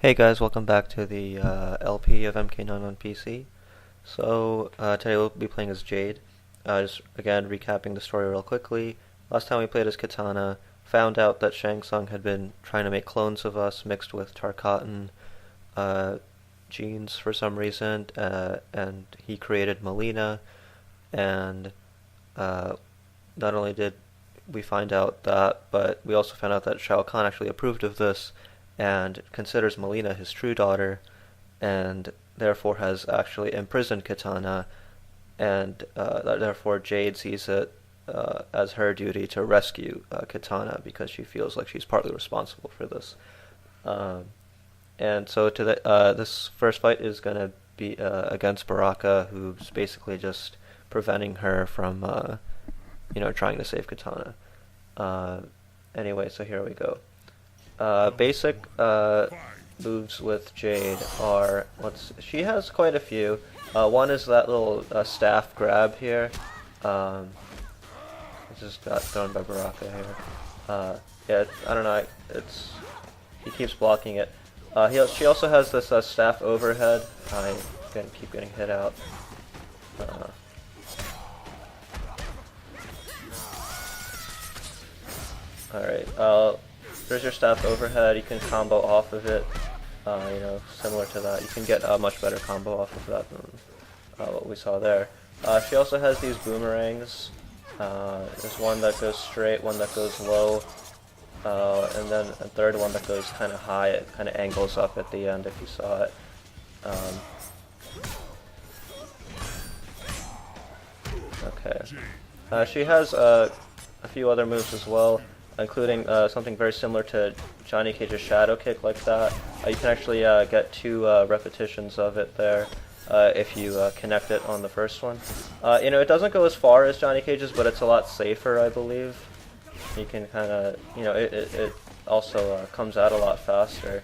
Hey guys, welcome back to the LP of MK9 on PC. Today we'll be playing as Jade. Just again recapping the story real quickly. Last time we played as Kitana, found out that Shang Tsung had been trying to make clones of us mixed with Tarkatan genes for some reason, and he created Melina, and not only did we find out that, but we also found out that Shao Kahn actually approved of this and considers Melina his true daughter, and therefore has actually imprisoned Kitana, and therefore Jade sees it as her duty to rescue Kitana because she feels like she's partly responsible for this. This first fight is going to be against Baraka, who's basically just preventing her from, trying to save Kitana. Anyway, so here we go. Basic moves with Jade are, she has quite a few. One is that little staff grab here. It just got thrown by Baraka here. Yeah, I don't know, he keeps blocking it. She also has this staff overhead. I keep getting hit out. Alright, there's your staff overhead. You can combo off of it, similar to that. You can get a much better combo off of that than what we saw there. She also has these boomerangs. There's one that goes straight, one that goes low, and then a third one that goes kind of high. It kind of angles up at the end if you saw it. Okay. She has a few other moves as well, including something very similar to Johnny Cage's Shadow Kick, like that. You can actually get 2 repetitions of it there if you connect it on the first one. It doesn't go as far as Johnny Cage's, but it's a lot safer, I believe. You can kind of, it also comes out a lot faster.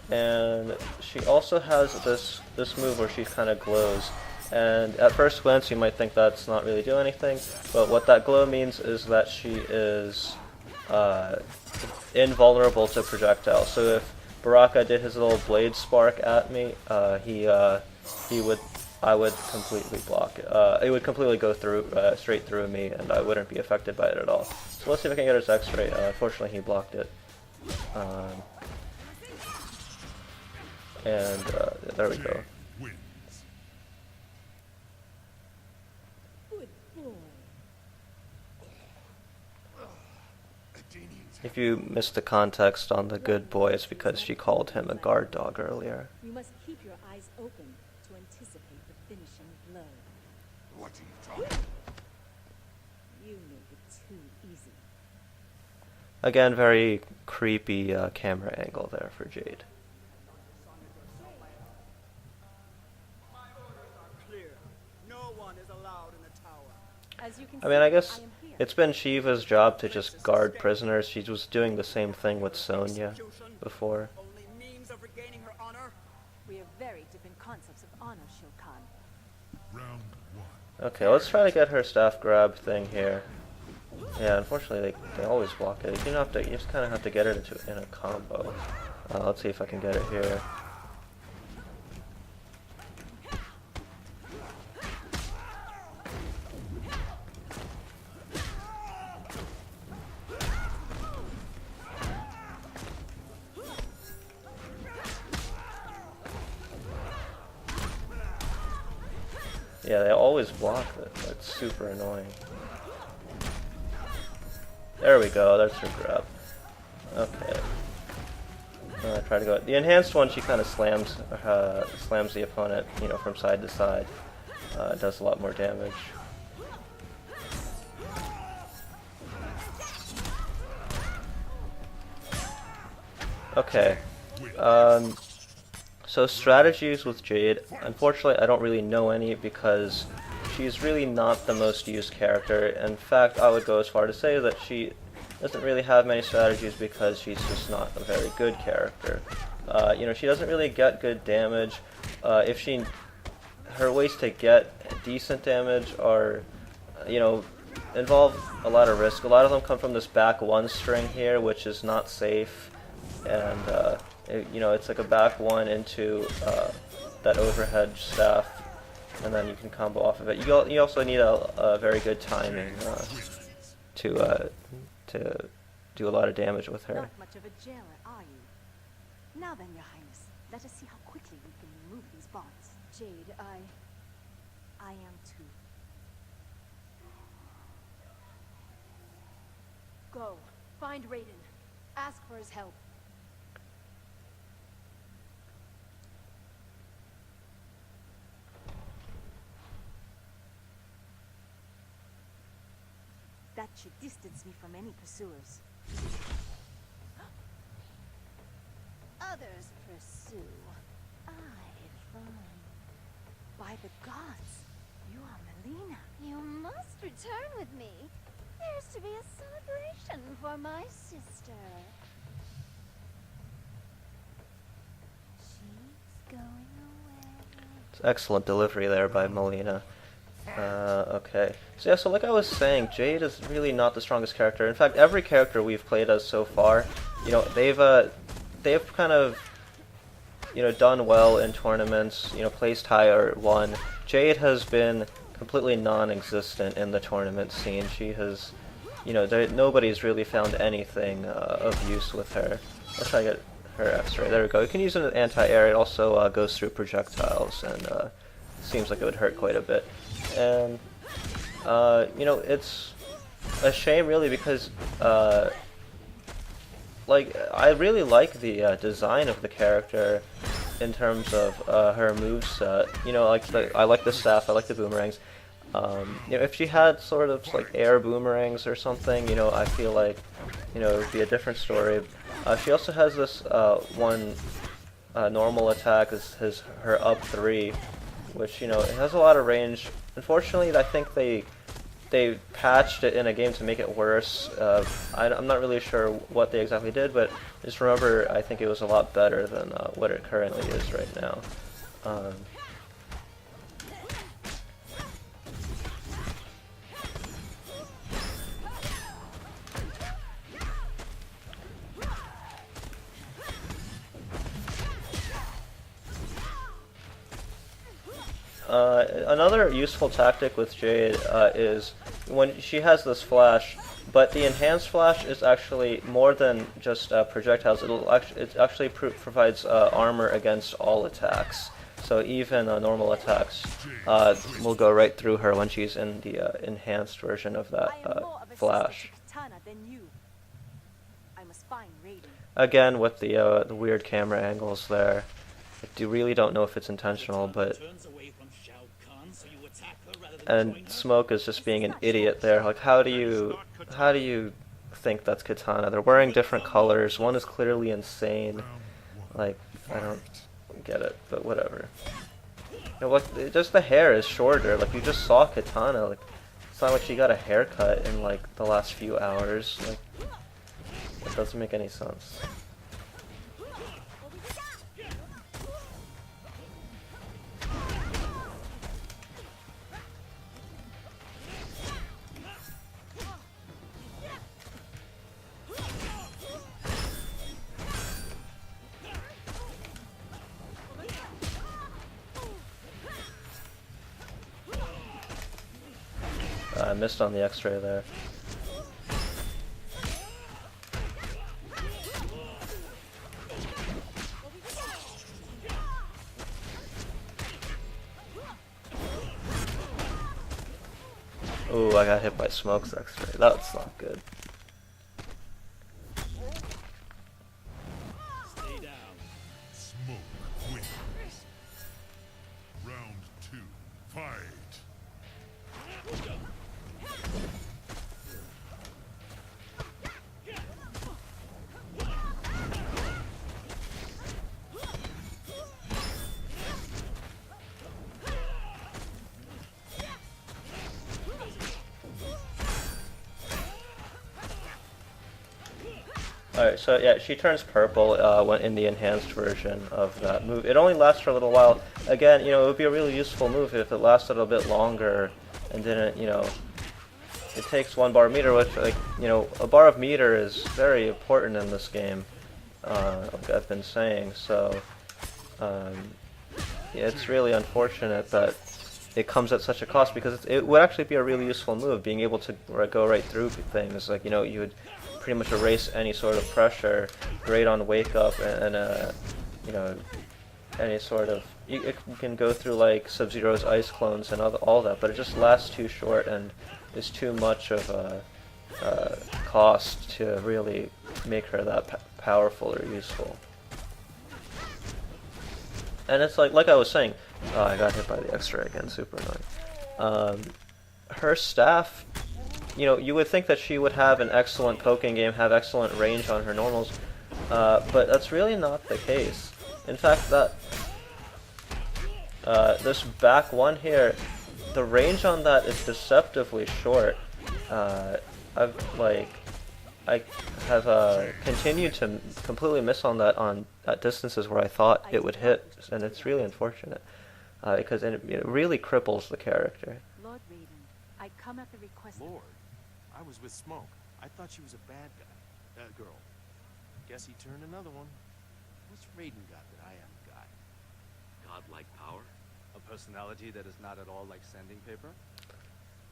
And she also has this move where she kind of glows. And at first glance you might think that's not really doing anything, but what that glow means is that she is invulnerable to projectiles. So if Baraka did his little blade spark at me, I would completely block it. It would completely go through, straight through me, and I wouldn't be affected by it at all. So let's see if I can get his X-ray. Unfortunately he blocked it. There we go. If you missed the context on the good boy, it's because she called him a guard dog earlier. You must keep your eyes open to anticipate the finishing blow. What are you talking? You make it too easy. Again, very creepy camera angle there for Jade. My orders are clear. No one is allowed in the tower. As you can I mean, I guess I am here. it's been Sheeva's job to just guard prisoners. She was doing the same thing with Sonya before. Only means of regaining her honor. We have very different concepts of honor, Shao Kahn. Round 1. Okay, let's try to get her staff grab thing here. Yeah, unfortunately they always block it. You just kind of have to get it in a combo. Let's see if I can get it here. Yeah, they always block it. That's super annoying. There we go, that's her grab. Okay. Try to go. The enhanced one, she kind of slams the opponent, from side to side. Does a lot more damage. Okay. So strategies with Jade, unfortunately I don't really know any because she's really not the most used character. In fact, I would go as far to say that she doesn't really have many strategies because she's just not a very good character. She doesn't really get good damage. Her ways to get decent damage are, involve a lot of risk. A lot of them come from this back one string here, which is not safe, and you know, it's like a back one into that overhead staff, and then you can combo off of it. You also need a very good timing to do a lot of damage with her. Not much of a jailer, are you? Now then, Your Highness, let us see how quickly we can remove these bonds. Jade, I am too. Go. Find Raiden. Ask for his help. That should distance me from any pursuers. Others pursue. I find. By the gods, you are Melina. You must return with me. There's to be a celebration for my sister. She's going away. It's excellent delivery there by Melina. Okay. So yeah, so like I was saying, Jade is really not the strongest character. In fact, every character we've played as so far, you know, they've kind of, you know, done well in tournaments, you know, placed high or won. Jade has been completely non-existent in the tournament scene. She has, you know, nobody's really found anything of use with her. Let's try to get her X-ray. There we go. You can use it as anti-air. It also goes through projectiles, and seems like it would hurt quite a bit. And you know, it's a shame really, because like, I really like the design of the character in terms of her moveset. You know, like I like the staff, I like the boomerangs. You know, if she had sort of like air boomerangs or something, you know, I feel like, you know, it would be a different story. She also has this one normal attack, is her up 3, which, you know, it has a lot of range. Unfortunately, I think they patched it in a game to make it worse. I'm not really sure what they exactly did, but just remember, I think it was a lot better than what it currently is right now. Another useful tactic with Jade is when she has this flash, but the enhanced flash is actually more than just projectiles. It actually provides armor against all attacks. So even normal attacks will go right through her when she's in the enhanced version of that flash. Again, with the weird camera angles there. I really don't know if it's intentional, but... And Smoke is just being an idiot there. Like, how do you think that's Kitana? They're wearing different colors. One is clearly insane. Like, I don't get it, but whatever. You know, like, just the hair is shorter. Like, you just saw Kitana. Like, it's not like she got a haircut in like the last few hours. Like, it doesn't make any sense. I missed on the X-ray there. Ooh, I got hit by Smoke's X-ray. That's not good. Stay down. Smoke wins. Round 2. Fight. Alright, so yeah, she turns purple when in the enhanced version of that move. It only lasts for a little while. Again, you know, it would be a really useful move if it lasted a bit longer and didn't, you know, it takes 1 bar of meter, which, like, you know, a bar of meter is very important in this game, like I've been saying, so yeah, it's really unfortunate that it comes at such a cost, because it would actually be a really useful move, being able to go right through things. Like, you know, you would pretty much erase any sort of pressure, great on wake up, and you know, any sort of, you can go through like Sub-Zero's ice clones and all that, but it just lasts too short and is too much of a cost to really make her that powerful or useful. And it's like I was saying, oh, I got hit by the X-ray again, super annoying. Her staff, you know, you would think that she would have an excellent poking game, have excellent range on her normals, but that's really not the case. In fact, this back one here, the range on that is deceptively short. I have continued to completely miss on that at distances where I thought it would hit, and it's really unfortunate, because it really cripples the character. Lord Raiden, I come at the request. Lord, I was with Smoke. I thought she was a bad guy. That girl. Guess he turned another one. What's Raiden got that I haven't got? Godlike power? A personality that is not at all like sanding paper?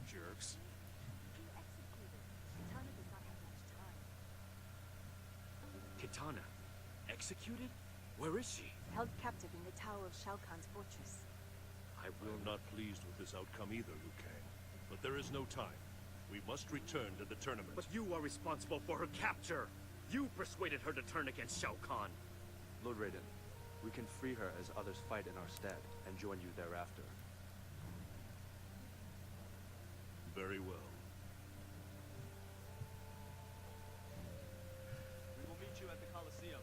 Jerks. Kitana does not have much time. Kitana? Executed? Where is she? Held captive in the tower of Shao Kahn's fortress. I'm not pleased with this outcome either, Liu Kang. But there is no time. We must return to the tournament. But you are responsible for her capture! You persuaded her to turn against Shao Kahn! Lord Raiden, we can free her as others fight in our stead, and join you thereafter. Very well. We will meet you at the Coliseum.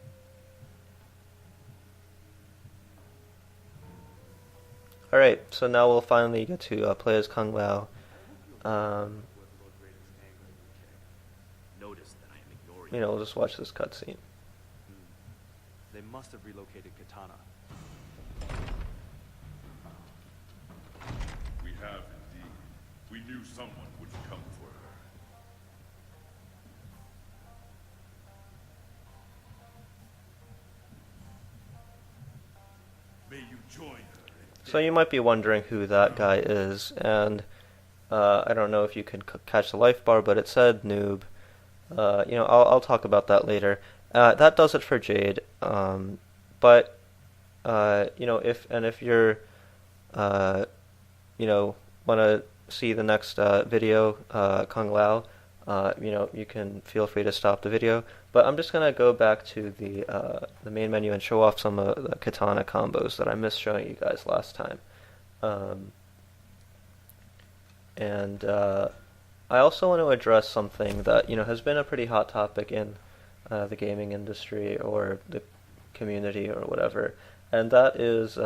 Alright, so now we'll finally get to play as Kung Lao. Notice that I am ignoring You know, we'll just watch this cutscene. They must have relocated Kitana. We have indeed. We knew someone would come for her. May you join her. So you might be wondering who that guy is, and I don't know if you can catch the life bar, but it said noob. You know, I'll talk about that later. That does it for Jade. But you know, if you're you know, want to see the next video, Kung Lao, you know, you can feel free to stop the video. But I'm just gonna go back to the main menu and show off some of the katana combos that I missed showing you guys last time. And I also want to address something that, you know, has been a pretty hot topic in the gaming industry or the community or whatever, and that is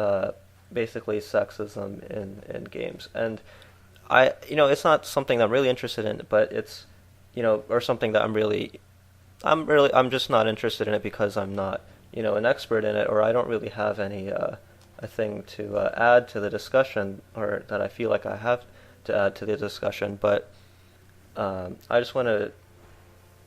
basically sexism in games. And you know, it's not something that I'm really interested in, but it's, you know, or something that I'm just not interested in it because I'm not, you know, an expert in it, or I don't really have any a thing to add to the discussion, or that I feel like I have to add to the discussion. But I just want to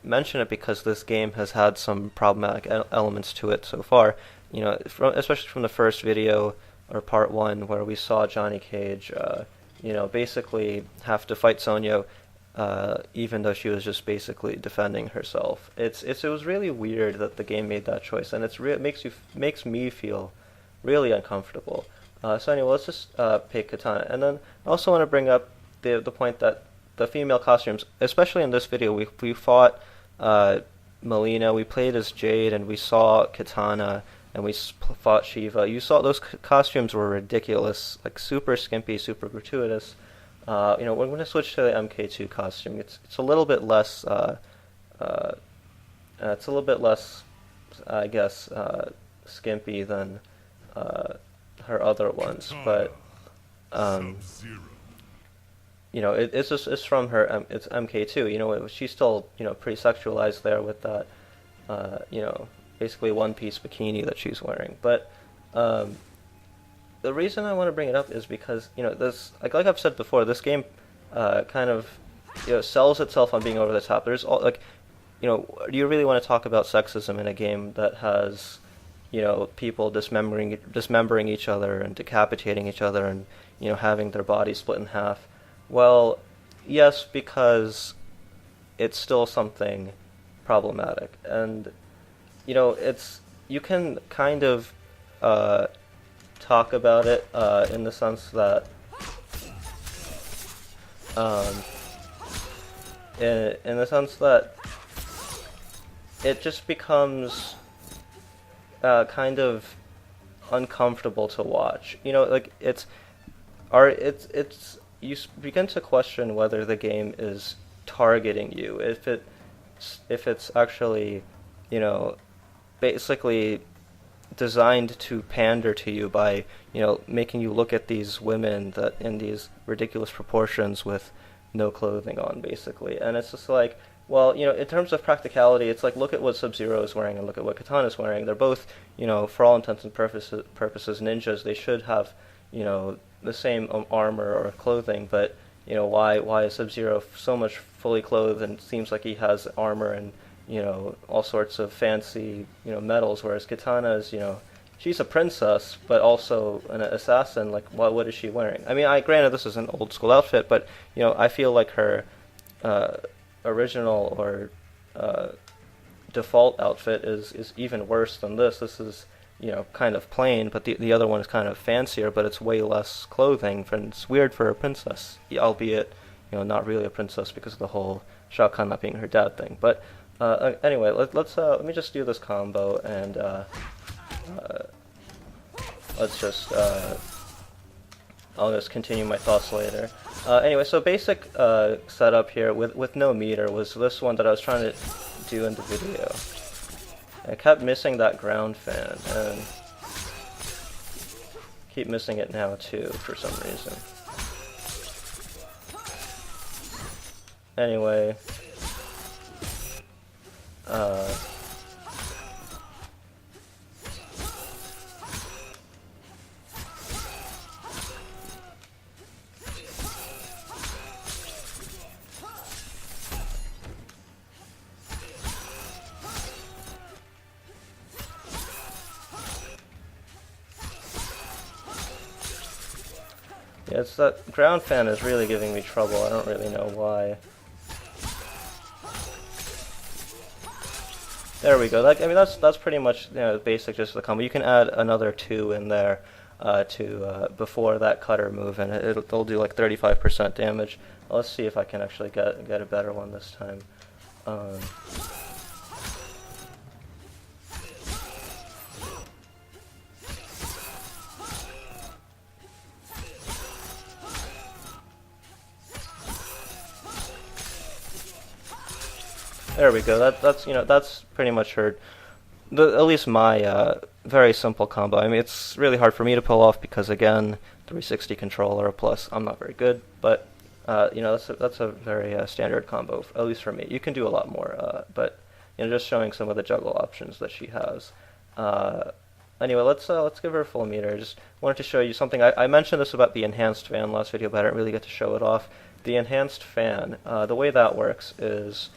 mention it because this game has had some problematic elements to it so far. You know, especially from the first video, or part 1, where we saw Johnny Cage, you know, basically have to fight Sonya, even though she was just basically defending herself. It was really weird that the game made that choice, and it makes me feel really uncomfortable. So anyway, let's just pick Kitana, and then I also want to bring up the point that the female costumes, especially in this video, we fought Melina, we played as Jade, and we saw Kitana, and we fought Sheeva. You saw those costumes were ridiculous, like super skimpy, super gratuitous. You know, we're going to switch to the MK2 costume. It's a little bit less, I guess, skimpy than her other ones, but you know, it's from her. It's MK2. You know, she's still, you know, pretty sexualized there with that, you know, basically one-piece bikini that she's wearing. But the reason I want to bring it up is because, you know, this, like I've said before, this game kind of sells itself on being over the top. There's all like, do you really want to talk about sexism in a game that has, people dismembering each other and decapitating each other and having their bodies split in half? Well, yes, because it's still something problematic, and you can kind of talk about it in the sense that in the sense that it just becomes kind of uncomfortable to watch. Like it's you begin to question whether the game is targeting you, if it's actually, basically designed to pander to you by, making you look at these women that in these ridiculous proportions with no clothing on, basically. And it's just like, well, in terms of practicality, it's like, look at what Sub-Zero is wearing and look at what Kitana's wearing. They're both, for all intents and purposes ninjas. They should have, the same armor or clothing, but, why is Sub-Zero so much fully clothed and seems like he has armor and, all sorts of fancy, medals, whereas Kitana's, she's a princess, but also an assassin. Like, what is she wearing? I mean, granted, this is an old school outfit, but, I feel like her original or default outfit is even worse than this. This is, kind of plain, but the other one is kind of fancier, but it's way less clothing, and it's weird for a princess, albeit, not really a princess because of the whole Shao Kahn not being her dad thing. But anyway, let me just do this combo, and let's just I'll just continue my thoughts later. Anyway, so basic setup here with no meter was this one that I was trying to do in the video. I kept missing that ground fan, and keep missing it now too for some reason. Anyway, yeah, it's that ground fan is really giving me trouble. I don't really know why. There we go. I mean, that's pretty much basic just the combo. You can add another 2 in there to before that cutter move, and it'll do like 35% damage. Let's see if I can actually get a better one this time. There we go. That's pretty much her. At least my very simple combo. I mean, it's really hard for me to pull off because again, 360 controller. Plus, I'm not very good. But that's a very standard combo, at least for me. You can do a lot more. But just showing some of the juggle options that she has. Anyway, let's give her a full meter. Just wanted to show you something. I mentioned this about the enhanced fan last video, but I didn't really get to show it off. The enhanced fan. The way that works is,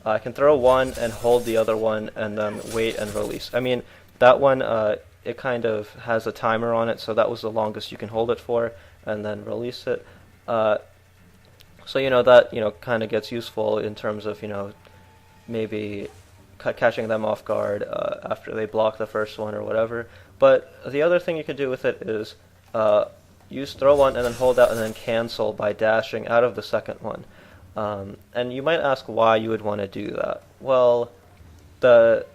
I can throw one and hold the other one and then wait and release. I mean, that one, it kind of has a timer on it, so that was the longest you can hold it for, and then release it. So, that, kind of gets useful in terms of, maybe catching them off guard after they block the first one or whatever. But the other thing you can do with it is throw one and then hold out and then cancel by dashing out of the second one. And you might ask why you would want to do that. Well, the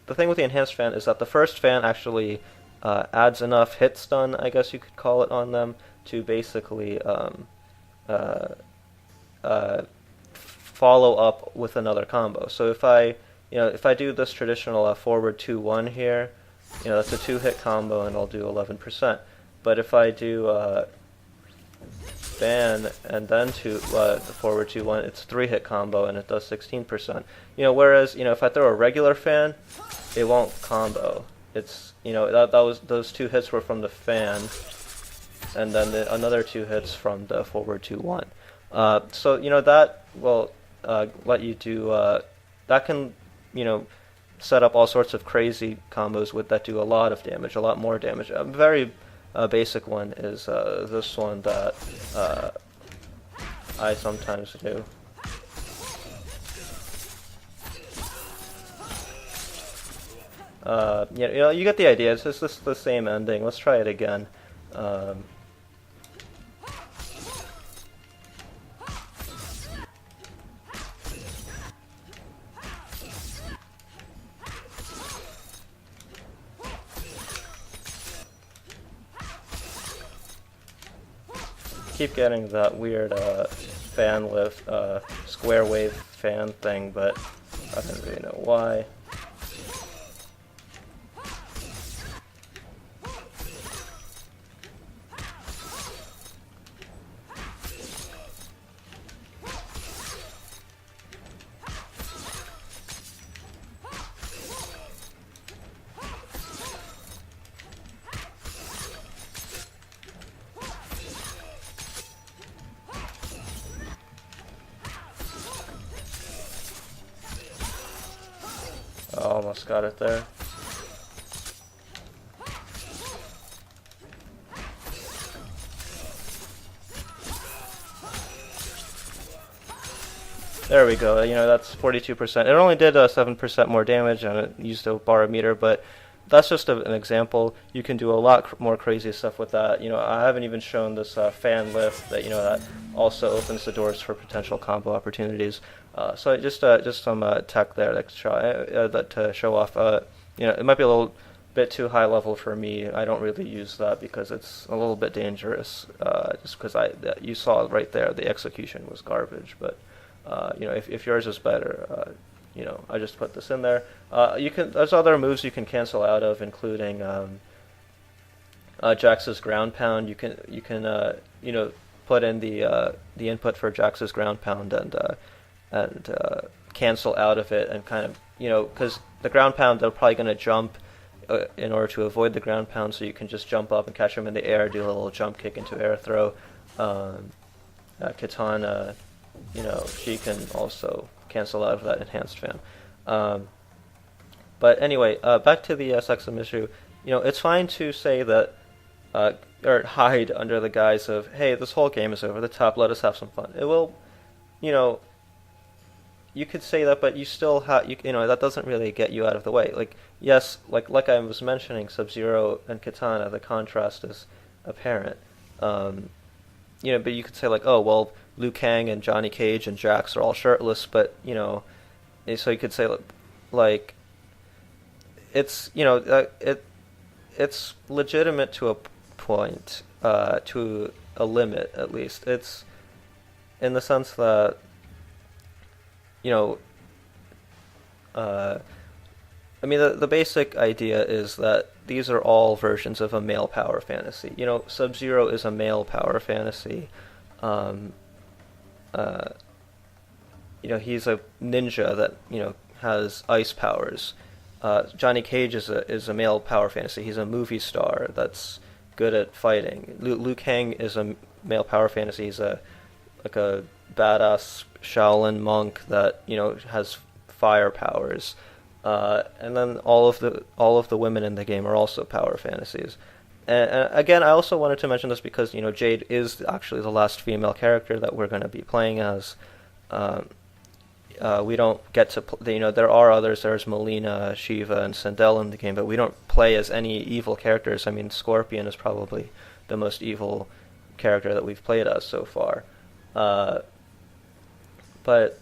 thing with the enhanced fan is that the first fan actually adds enough hit stun, I guess you could call it, on them to basically follow up with another combo. So if I do this traditional forward 2-1 here, that's a 2-hit combo and I'll do 11%. But if I do fan and then the forward 2-1, it's a 3-hit combo and it does 16%. Whereas if I throw a regular fan, it won't combo. It's those 2 hits were from the fan, and then another 2 hits from the forward 2-1. So that will let you do that can set up all sorts of crazy combos that do a lot of damage, a lot more damage. A very basic one is this one that I sometimes do. You get the idea. It's just the same ending. Let's try it again. Keep getting that weird fan lift, square wave fan thing, but I don't really know why. Almost got it there. There we go. That's 42%. It only did 7% more damage, and it used a bar meter, but that's just an example. You can do a lot more crazy stuff with that. I haven't even shown this fan lift that that also opens the doors for potential combo opportunities. So just some tech there to show off. It might be a little bit too high level for me. I don't really use that because it's a little bit dangerous. Just because you saw right there, the execution was garbage. But if yours is better, I just put this in there. There's other moves you can cancel out of, including Jax's ground pound. You can put in the input for Jax's ground pound and cancel out of it, and kind of because the ground pound, they're probably going to jump in order to avoid the ground pound, so you can just jump up and catch them in the air, do a little jump kick into air throw. Kitana, she can also cancel out of that enhanced fan. But anyway, back to the sexism issue. It's fine to say that, or hide under the guise of, hey, this whole game is over the top, let us have some fun. It will, you could say that, but you still have, that doesn't really get you out of the way. Like, yes, like I was mentioning, Sub-Zero and Kitana, the contrast is apparent. But you could say like, oh, well, Liu Kang and Johnny Cage and Jax are all shirtless, but, so you could say like it's, it's legitimate to a point, to a limit at least. It's in the sense that, the basic idea is that these are all versions of a male power fantasy. Sub-Zero is a male power fantasy. He's a ninja that, has ice powers. Johnny Cage is a male power fantasy. He's a movie star that's good at fighting. Liu Kang is a male power fantasy. He's a badass Shaolin monk that has fire powers. And then all of the women in the game are also power fantasies. And again, I also wanted to mention this because Jade is actually the last female character that we're going to be playing as. We don't get to there are others. There's Melina, Sheeva, and Sindel in the game, but we don't play as any evil characters. I mean, Scorpion is probably the most evil character that we've played as so far. But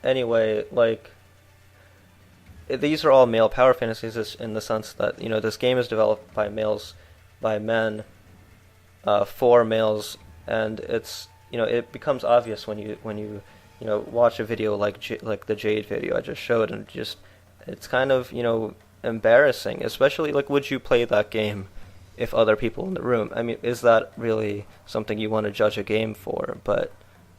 anyway, these are all male power fantasies in the sense that this game is developed by men, for males, and it's it becomes obvious when you watch a video like the Jade video I just showed, and it's kind of embarrassing, especially would you play that game if other people in the room? I mean, is that really something you want to judge a game for? But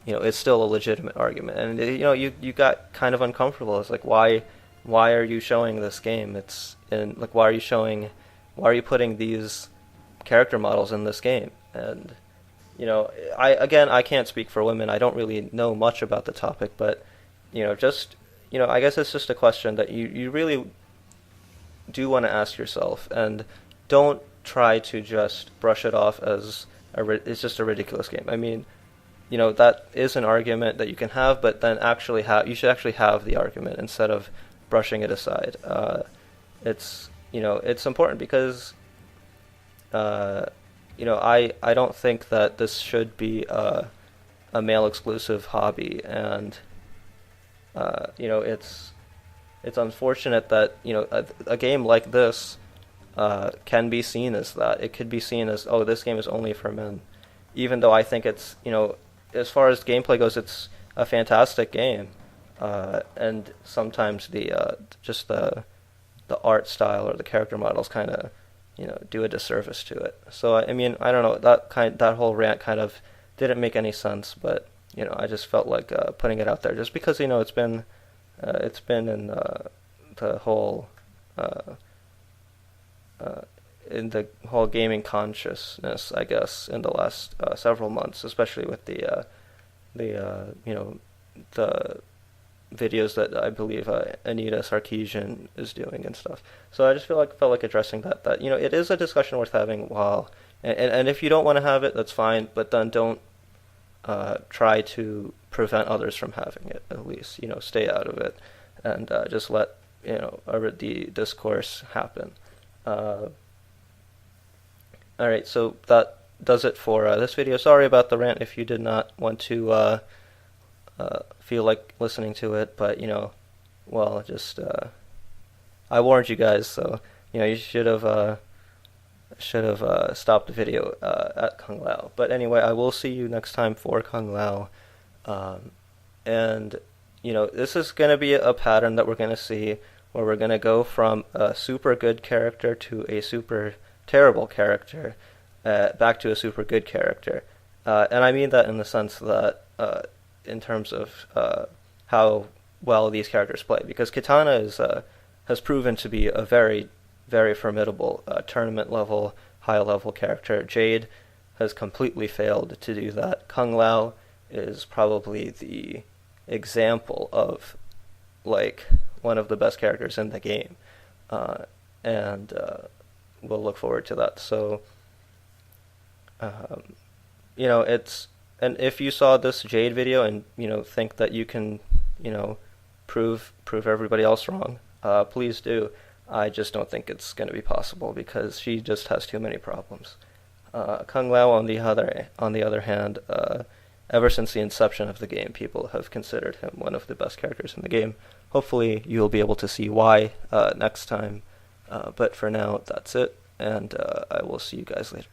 it's still a legitimate argument, and you got kind of uncomfortable. It's like, why are you showing this game? Why are you putting these character models in this game? And I can't speak for women. I don't really know much about the topic, but I guess it's just a question that you really do want to ask yourself, and don't try to just brush it off as it's just a ridiculous game. I mean, that is an argument that you can have, but then you should actually have the argument instead of brushing it aside. It's important because I don't think that this should be a male exclusive hobby, and it's unfortunate that a game like this can be seen as that. It could be seen as, oh, this game is only for men, even though I think it's as far as gameplay goes, it's a fantastic game, and sometimes just the art style or the character models kind of do a disservice to it. So I mean, I don't know, that whole rant kind of didn't make any sense, but I just felt like putting it out there just because it's been in the whole in the whole gaming consciousness, I guess, in the last several months, especially with the videos that I believe Anita Sarkeesian is doing and stuff. So I just felt like addressing that it is a discussion worth having while, and if you don't want to have it, that's fine, but then don't try to prevent others from having it. At least stay out of it, and just let the discourse happen. Alright, so that does it for this video. Sorry about the rant if you did not want to feel like listening to it, but just I warned you guys, so you should have stopped the video at Kung Lao. But anyway, I will see you next time for Kung Lao, and this is going to be a pattern that we're going to see, where we're going to go from a super good character to a super terrible character, back to a super good character, and I mean that in the sense that in terms of how well these characters play, because Kitana has proven to be a very, very formidable tournament level, high level character. Jade has completely failed to do that. Kung Lao is probably the example of one of the best characters in the game, and we'll look forward to that. So and if you saw this Jade video and think that you can prove everybody else wrong, please do. I just don't think it's going to be possible because she just has too many problems. Kung Lao, on the other hand, ever since the inception of the game, people have considered him one of the best characters in the game. Hopefully you'll be able to see why next time, but for now, that's it, and I will see you guys later.